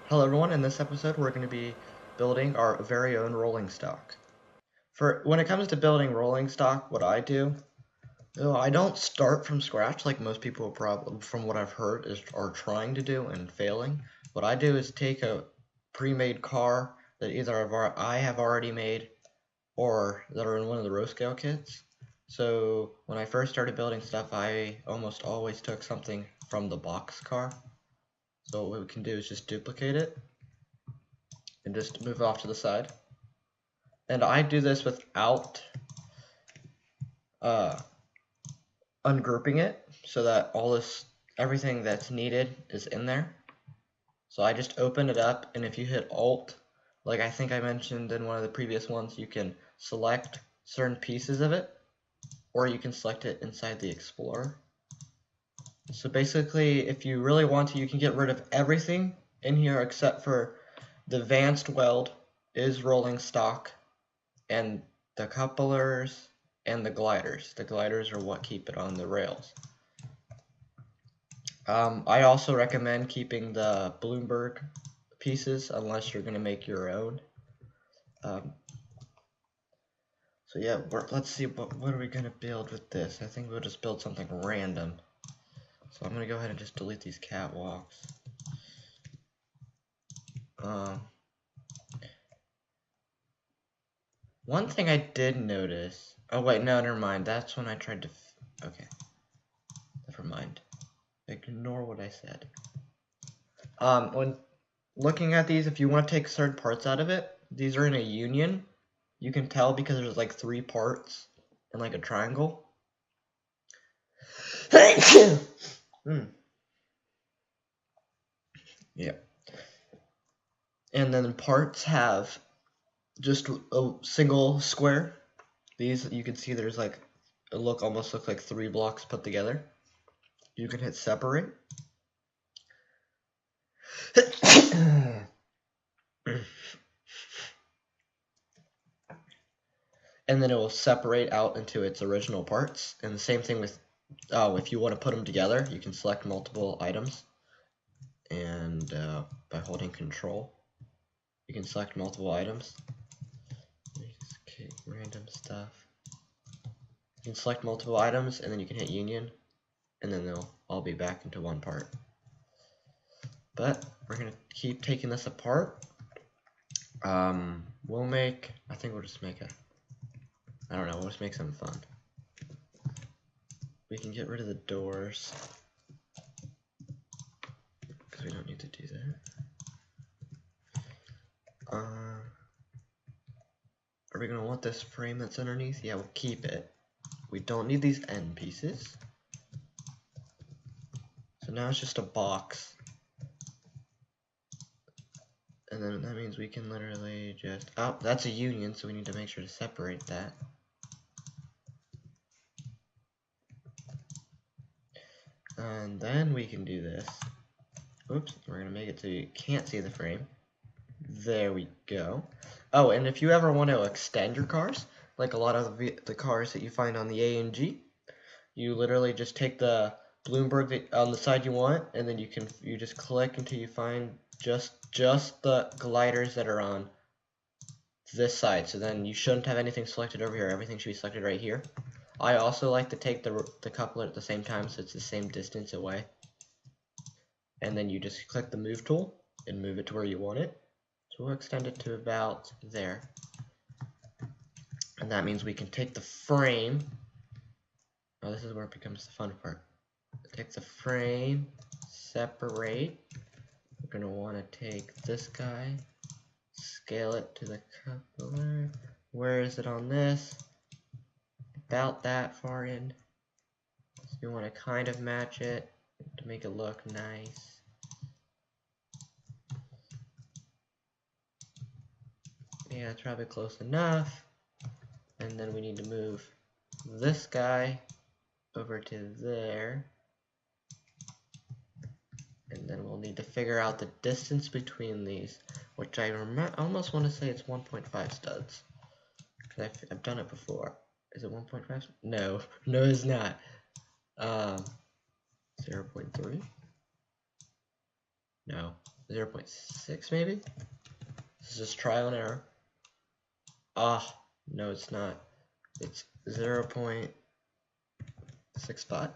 Hello everyone, in this episode we're going to be building our very own rolling stock. For when it comes to building rolling stock, what I do, I don't start from scratch like most people probably, from what I've heard, are trying to do and failing. What I do is take a pre-made car that either I have already made or that are in one of the row scale kits. So when I first started building stuff, I almost always took something from the box car. So what we can do is just duplicate it and just move off to the side. And I do this without ungrouping it so that everything that's needed is in there. So I just open it up, and if you hit Alt, like I think I mentioned in one of the previous ones, you can select certain pieces of it, or you can select it inside the Explorer. So basically, if you really want to, you can get rid of everything in here except for the advanced weld is rolling stock, and the couplers and the gliders. The gliders are what keep it on the rails. I also recommend keeping the Bloomberg pieces unless you're going to make your own. So yeah, let's see, what are we going to build with this? I think we'll just build something random. So I'm going to go ahead and just delete these catwalks. One thing I did notice, oh wait, no, never mind, that's when I tried to, okay, never mind, ignore what I said. When looking at these, if you want to take certain parts out of it, these are in a union. You can tell because there's like 3 parts in like a triangle. Yeah. And then parts have just a single square. These, you can see there's like, almost looks like 3 blocks put together. You can hit separate. And then it will separate out into its original parts. And the same thing with, if you want to put them together, you can select multiple items. And by holding Control, you can select multiple items. Okay, random stuff. You can select multiple items, and then you can hit Union, and then they'll all be back into one part. But we're gonna keep taking this apart. I think we'll just make I don't know, we'll just make something fun. We can get rid of the doors, because we don't need to do that. Are we going to want this frame that's underneath? Yeah, we'll keep it. We don't need these end pieces. So now it's just a box. And then that means we can literally just, oh, that's a union, so we need to make sure to separate that. And then we can do this. Oops, we're going to make it so you can't see the frame. There we go. Oh, and if you ever want to extend your cars, like a lot of the cars that you find on the AMG, you literally just take the Bloomberg on the side you want, and then you just click until you find just the gliders that are on this side. So then you shouldn't have anything selected over here. Everything should be selected right here. I also like to take the coupler at the same time, so it's the same distance away. And then you just click the move tool and move it to where you want it. So we'll extend it to about there. And that means we can take the frame. Oh, this is where it becomes the fun part. Take the frame, separate. We're going to want to take this guy, scale it to the coupler. Where is it on this? About that far in. So you want to kind of match it to make it look nice. Yeah, it's probably close enough. And then we need to move this guy over to there. And then we'll need to figure out the distance between these, which I almost want to say it's 1.5 studs. Because I've done it before. Is it 1.5? No, no it's not. 0.3? No. 0.6 maybe? This is just trial and error. Ah, no it's not. It's 0.65.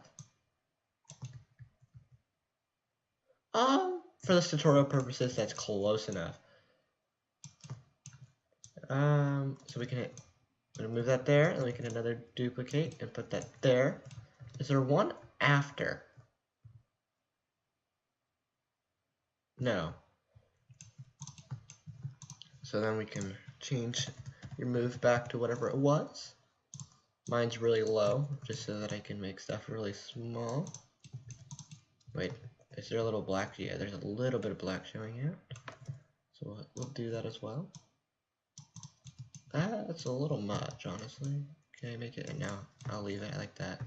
For this tutorial purposes, that's close enough. So we can move that there, and we can another duplicate and put that there. Is there one after? No. So then we can change your move back to whatever it was. Mine's really low, just so that I can make stuff really small. Wait, is there a little black? Yeah, there's a little bit of black showing out. So we'll do that as well. That's a little much, honestly. Can I make it? No, I'll leave it like that.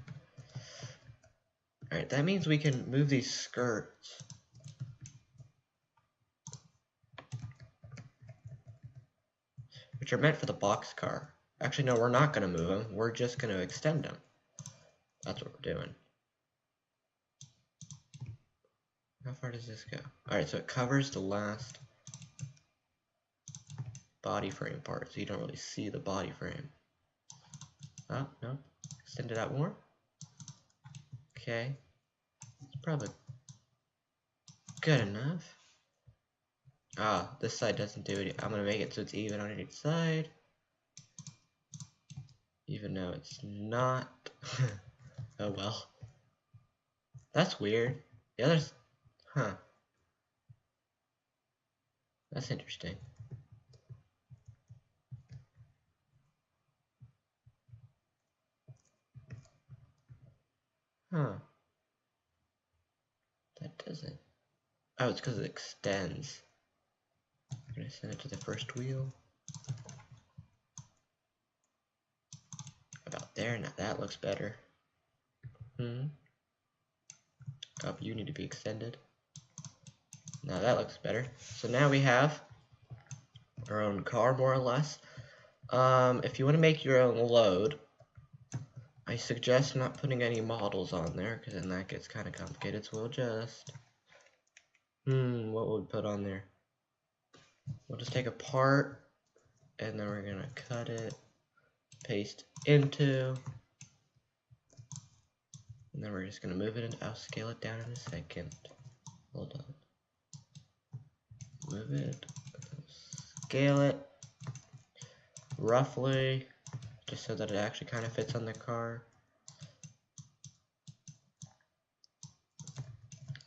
Alright, that means we can move these skirts. Which are meant for the boxcar. Actually, no, we're not going to move them. We're just going to extend them. That's what we're doing. How far does this go? Alright, so it covers the last body frame part, so you don't really see the body frame. Oh, no. Extend it out more. Okay. It's probably good enough. Ah, this side doesn't do it. I'm going to make it so it's even on each side. Even though it's not. Oh well. That's weird. The others. Huh. That's interesting. Huh. That doesn't. Oh, it's because it extends. I'm going to send it to the first wheel. About there. Now that looks better. Oh, you need to be extended. Now that looks better. So now we have our own car, more or less. If you want to make your own load, I suggest not putting any models on there, because then that gets kind of complicated. So we'll just, what would we put on there? We'll just take a part, and then we're gonna cut it, paste into, and then we're just gonna move it, and I'll scale it down in a second. Hold on. Move it, scale it, roughly, just so that it actually kind of fits on the car.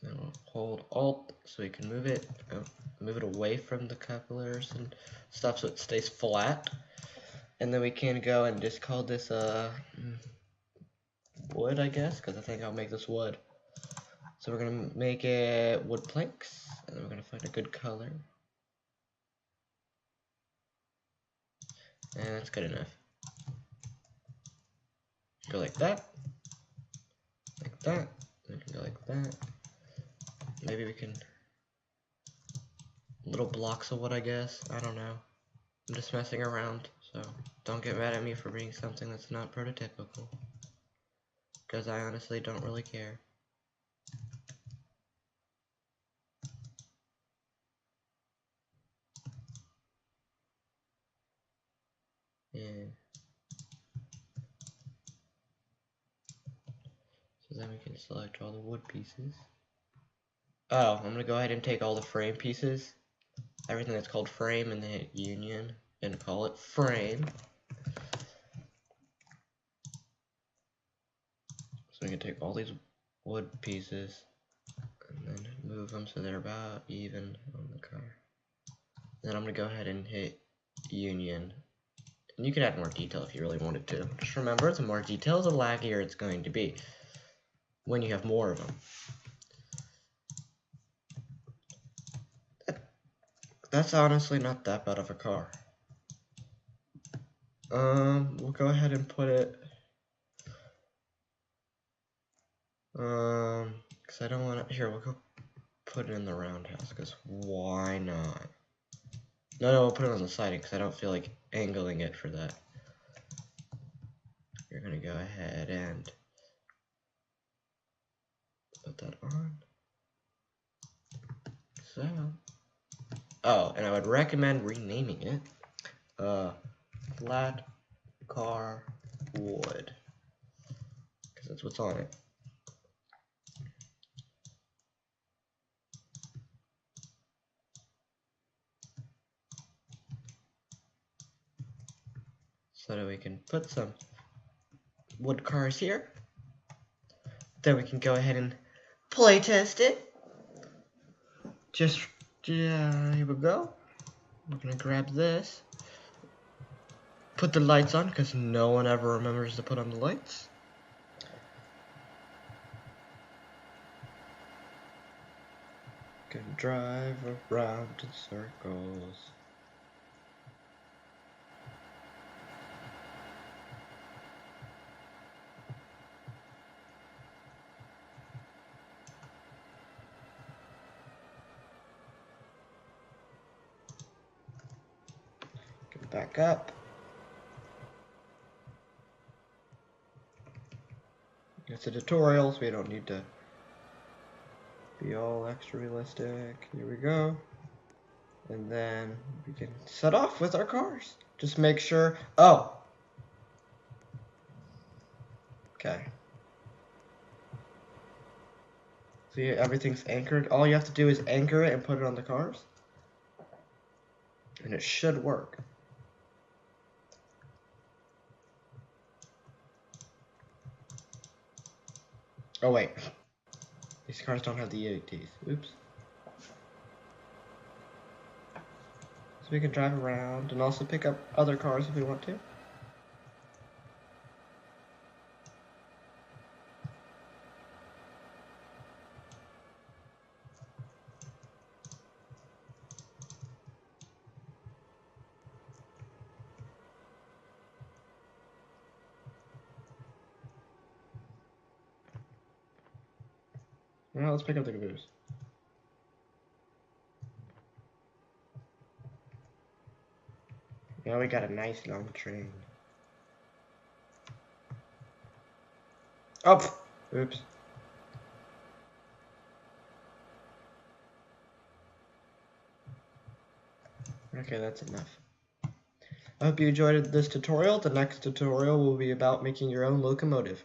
Then we'll hold Alt so we can move it away from the couplers and stuff so it stays flat. And then we can go and just call this wood, I guess, because I think I'll make this wood. So we're gonna make it wood planks, and then we're gonna find a good color. And that's good enough. Go like that. Like that. We can go like that. Maybe we can little blocks of wood, I guess. I don't know. I'm just messing around, so don't get mad at me for being something that's not prototypical. Because I honestly don't really care. Yeah. So then we can select all the wood pieces. Oh, I'm gonna go ahead and take all the frame pieces, everything that's called frame, and then hit union and call it frame. So we can take all these wood pieces and then move them so they're about even on the car. Then I'm gonna go ahead and hit union. And you can add more detail if you really wanted to. Just remember, the more detail, the laggier it's going to be when you have more of them. That's honestly not that bad of a car. We'll go ahead and put it, because I don't want to, here, we'll go put it in the roundhouse, because why not? No, we'll put it on the siding, because I don't feel like angling it for that. You're going to go ahead and put that on. So, Oh, and I would recommend renaming it flat car wood, because that's what's on it. So that we can put some wood cars here. Then we can go ahead and play test it. Here we go. We're gonna grab this. Put the lights on, because no one ever remembers to put on the lights. Can drive around in circles. Get back up. It's a tutorial, so we don't need to be all extra realistic. Here we go. And then we can set off with our cars. Just make sure. Oh! Okay. See, everything's anchored. All you have to do is anchor it and put it on the cars. And it should work. Oh, wait. These cars don't have the EATs. Oops. So we can drive around and also pick up other cars if we want to. Now let's pick up the caboose. Now we got a nice long train. Oh! Oops. Okay, that's enough. I hope you enjoyed this tutorial. The next tutorial will be about making your own locomotive.